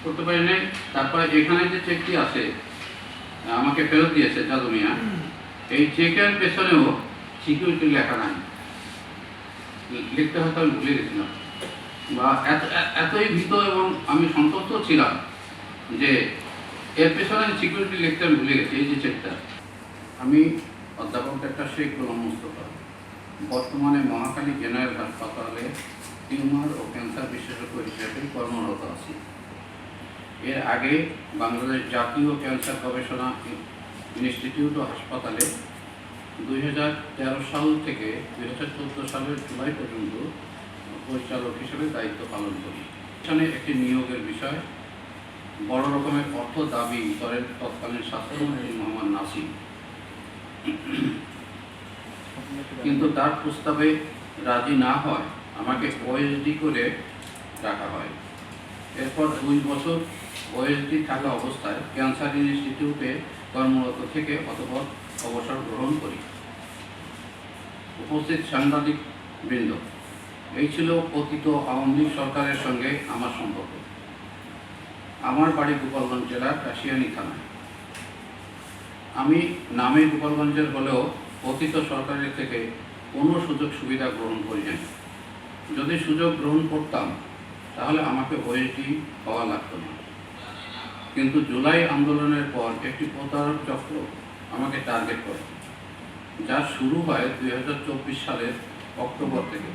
করতে পারি নাই। তারপরে এখানে যে চেকটি আছে আমাকে ফেরত দিয়েছে জাদু মিয়া, এই চেকের পেছনেও সিকিউরিটি লেখা নাই, লিখতে হয়তো আমি ভুলে গেছিলাম বা এতই ভীত এবং আমি সন্তুষ্ট ছিলাম যে এর পেছনে সিকিউরিটি লিখতে আমি ভুলে গেছি। এই যে চেকটা, আমি অধ্যাপক ডাক্তার শেখ গোলাম মোস্তফা, বর্তমানে মহাখালী জেনারেল হাসপাতালে টিউমার ও ক্যান্সার বিশেষজ্ঞ হিসেবে কর্মরত আছি। এর আগে বাংলাদেশ জাতীয় ক্যান্সার গবেষণা ইনস্টিটিউট ও হাসপাতালে 2013 সাল থেকে 2014 সালের জুলাই পর্যন্ত পরিচালক হিসেবে দায়িত্ব পালন করি। এখানে একটি নিয়োগের বিষয় বড় রকমের অর্থ দাবি করেন তৎকালীন স্বাস্থ্যমন্ত্রী মোহাম্মদ নাসিম, কিন্তু তার প্রস্তাবে রাজি না হয় আমাকে ওএসডি করে রাখা হয়। এরপর 2 বছর ওএসডি থাকা অবস্থায় ক্যান্সার ইনস্টিটিউটে কর্মরত থেকে অতঃপর অবসর গ্রহণ করি। উপস্থিত সাংবাদিক বৃন্দ, এই ছিল পতিত আওয়ামী লীগ সরকারের সঙ্গে আমার সম্পর্ক। আমার বাড়ি গোপালগঞ্জ জেলার কাশিয়ানী থানায়। আমি নামে গোপালগঞ্জের হলেও পতিত সরকারের থেকে কোনো সুযোগ সুবিধা গ্রহণ করি নাই। যদি সুযোগ গ্রহণ করতাম তাহলে আমাকে ওএসডি হওয়া লাগতো না। কিন্তু জুলাই আন্দোলনের পর একটি প্রতারক চক্র আমাকে টার্গেট করে, যা শুরু হয় 2024 সালের অক্টোবর থেকে।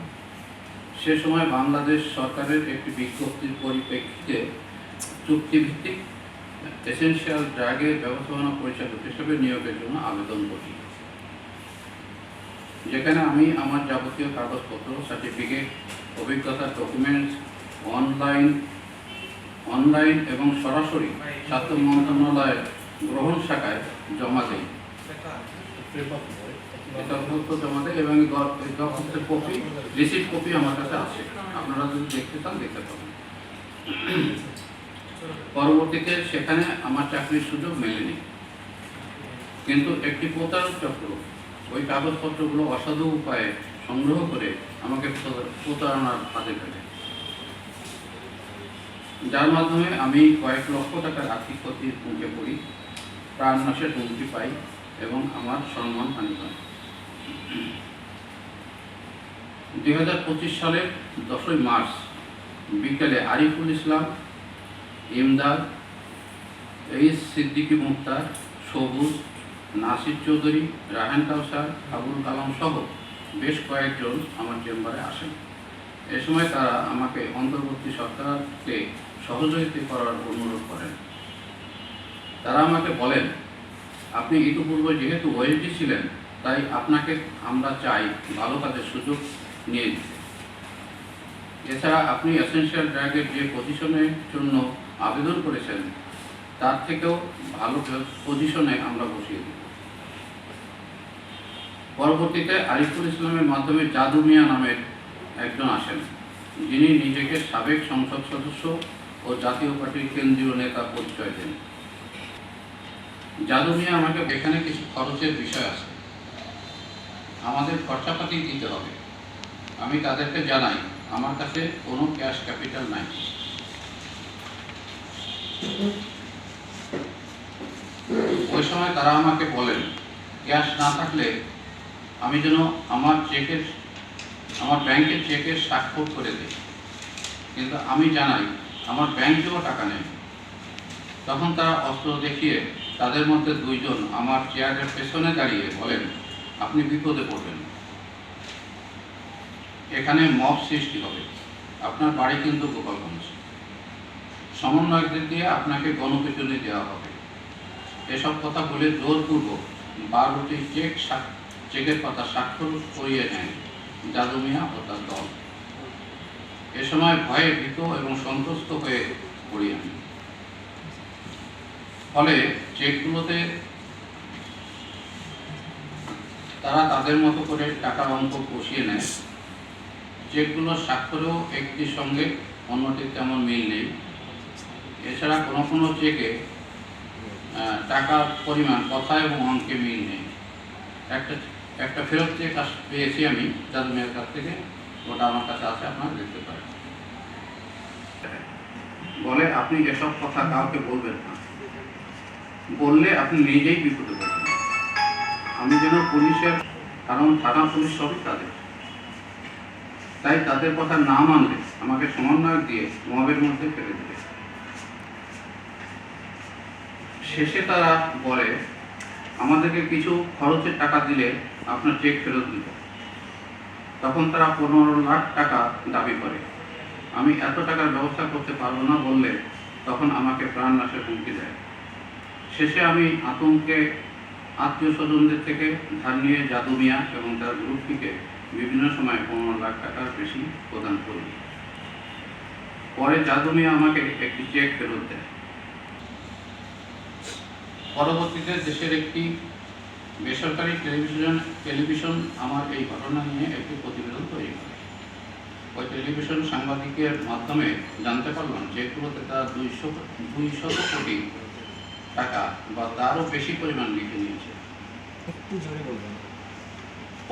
সে সময় বাংলাদেশ সরকারের একটি বিজ্ঞপ্তির পরিপ্রেক্ষিতে চুক্তিভিত্তিক এসেনশিয়াল ড্রাগের ব্যবস্থাপনা পরিচালক হিসেবে নিয়োগের জন্য আবেদন করি, যেখানে আমি আমার যাবতীয় কাগজপত্র, সার্টিফিকেট, অভিজ্ঞতার ডকুমেন্টস অনলাইন এবং সরাসরি স্বাস্থ্য মন্ত্রণালয়ের গ্রহণ শাখায় জমা দেই। জমা দেয় এবং কপি, রিসিপ্ট কপি আমার কাছে আছে। আপনারা যদি দেখতে চান দেখতে পাবেন। পরবর্তীতে সেখানে আমার চাকরির সুযোগ মেলেনি, কিন্তু একটি প্রতারক চক্র ওই কাগজপত্রগুলো অসাধু উপায়ে সংগ্রহ করে আমাকে প্রতারণার ফাঁদে ফেলে, যার মাধ্যমে আমি কয়েক লক্ষ টাকার আর্থিক ক্ষতির মুখে পড়ি, প্রাণনাশের হুমকি পাই এবং আমার সম্মান হানি হয়। 2025 সালের 10 মার্চ বিকেলে আরিফুল ইসলাম, ইমদাদ, সিদ্দিকী মুক্তার, সবুজ, নাসির চৌধুরী, রাহান কাউসার, আবুল কালাম সহ বেশ কয়েকজন আমার চেম্বারে আসেন। এ সময় তারা আমাকে অন্তর্বর্তী সরকারকে সহযোগিতা করার অনুরোধ করেন। তারা আমাকে বলেন, আপনি ইতিপূর্বে যেহেতু ওএসডি ছিলেন, তাই আপনাকে আমরা চাই ভালো কাজের সুযোগ নিয়ে দিতে। এছাড়া আপনি এসেনশিয়াল ড্রাগের যে পজিশনের জন্য আবেদন করেছেন তার থেকেও ভালো পজিশনে আমরা বসিয়ে দেব। পরবর্তীতে আরিফুল ইসলামের মাধ্যমে জাদু মিয়া নামের একজন আসেন, যিনি নিজেকে সাবেক সংসদ সদস্য ও জাতীয় পার্টির কেন্দ্রীয় নেতা পরিচয় দেন। জাদু মিয়া আমাকে, এখানে কিছু খরচের বিষয় আছে, আমাদের খরচাপাতি দিতে হবে। আমি তাদেরকে জানাই আমার কাছে কোনো ক্যাশ ক্যাপিটাল নাই। ওই সময় তারা আমাকে বলেন, ক্যাশ না থাকলে আমি যেন আমার ব্যাংকের চেকের স্বাক্ষর করে দিই, কিন্তু আমি জানাই আমার ব্যাংকেও টাকা নেই। তখন তারা অস্ত্র দেখিয়ে তাদের মধ্যে 2 জন আমার চেয়ারের পেছনে দাঁড়িয়ে বলেন, আপনি বিপদে পড়বেন, এখানে মব সৃষ্টি হবে, আপনার বাড়ি কিন্তু গোপালগঞ্জ, সমন্বয়কদের দিয়ে আপনাকে গণপিটুনি দেওয়া হবে। এসব কথা বলে জোরপূর্বক 12টি চেকের পাতা স্বাক্ষর করিয়ে নেন জাদু মিয়া ও তার দল। এ সময় ভয়ে ভীত এবং সন্ত্রস্ত হয়ে পড়ি আমি। ফলে চেকগুলোতে তারা তাদের মতো করে টাকার অঙ্ক বসিয়ে নেয়। চেকগুলোর স্বাক্ষরেও একটির সঙ্গে অন্যটির তেমন মিল নেই। এছাড়া কোনো চেকে টাকার পরিমাণ কথা এবং অঙ্কে মিল নেই। একটা ফেরত চেক পেয়েছি আমি জাদু মিয়ার কাছ থেকে, ওটা আমার কাছে আছে, আপনারা দেখতে পারেন। বলে আপনি এসব কথা কাউকে বলবেন না, বললে আপনি নিজেই বিপদে পড়বেন। আমি যেন পুলিশের, কারণ থানা পুলিশ সবই তাদের, তাই তাদের কথা না মানলে আমাকে সমন্বয় দিয়ে মবের মধ্যে ফেলে দেবে। শেষে তারা বলে আমাদেরকে কিছু খরচের টাকা দিলে আপনার চেক ফেরত দিব। তখন তারা 15 লাখ টাকা দাবি করে। আমি এত টাকার ব্যবস্থা করতে পারবো না বললে তখন আমাকে প্রাণনাশের হুমকি দেয়। শেষে আমি আতঙ্কে আত্মীয় স্বজনদের থেকে ধার নিয়ে জাদু মিয়া এবং তার গ্রুপটিকে বিভিন্ন সময় 15 লাখ টাকার বেশি প্রদান করি। পরে জাদু মিয়া আমাকে একটি চেক ফেরত দেয়। পরবর্তীতে দেশের একটি বেসরকারি টেলিভিশন আমার এই ঘটনা নিয়ে একটি প্রতিবেদন তৈরি করে। ওই টেলিভিশন সাংবাদিকের মাধ্যমে জানতে পারলাম যেগুলোতে তারা 200 কোটি টাকা বা তারও বেশি পরিমাণ লিখে নিয়েছে। একটু জোরে বলবেন।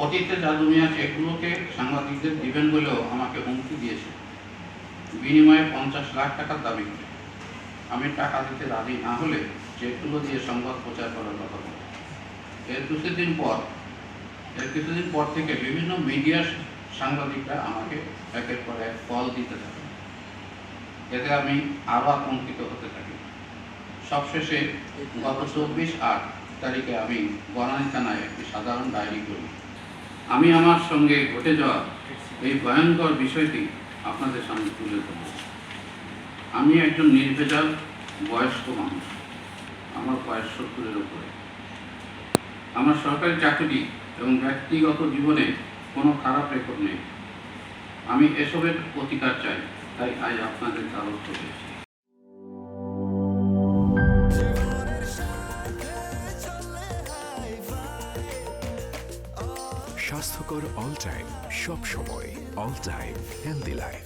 অতীতে জাদু মিয়া চেকগুলোকে সাংবাদিকদের দিবেন বলেও আমাকে হুমকি দিয়েছে, বিনিময়ে 50 লাখ টাকার দাবি করে। আমি টাকা দিতে রাজি না হলে চেকগুলো দিয়ে সংবাদ প্রচার করার কথা বলে। এর কিছুদিন পর থেকে বিভিন্ন মিডিয়ার সাংবাদিকরা আমাকে একের পর এক কল দিতে থাকে। এতে আমি আরও আতঙ্কিত হতে থাকি। সবশেষে গত 24/8 তারিখে আমি বনানী থানায় একটি সাধারণ ডায়েরি করি। আমি আমার সঙ্গে ঘটে যাওয়া এই ভয়ঙ্কর বিষয়টি আপনাদের সামনে তুলে ধরব। আমি একজন নির্ভেজাল বয়স্ক মানুষ, আমার বয়স 70-এর উপরে। আমার সরকারি চাকরি এবং ব্যক্তিগত জীবনে কোনো খারাপ রেকর্ড নেই। আমি এসবের প্রতিকার চাই, তাই আজ আপনাদের দ্বারস্থ হয়েছি। স্বাস্থ্যকর অল টাইম, সব সময় অল টাইম হেলদি লাইফ।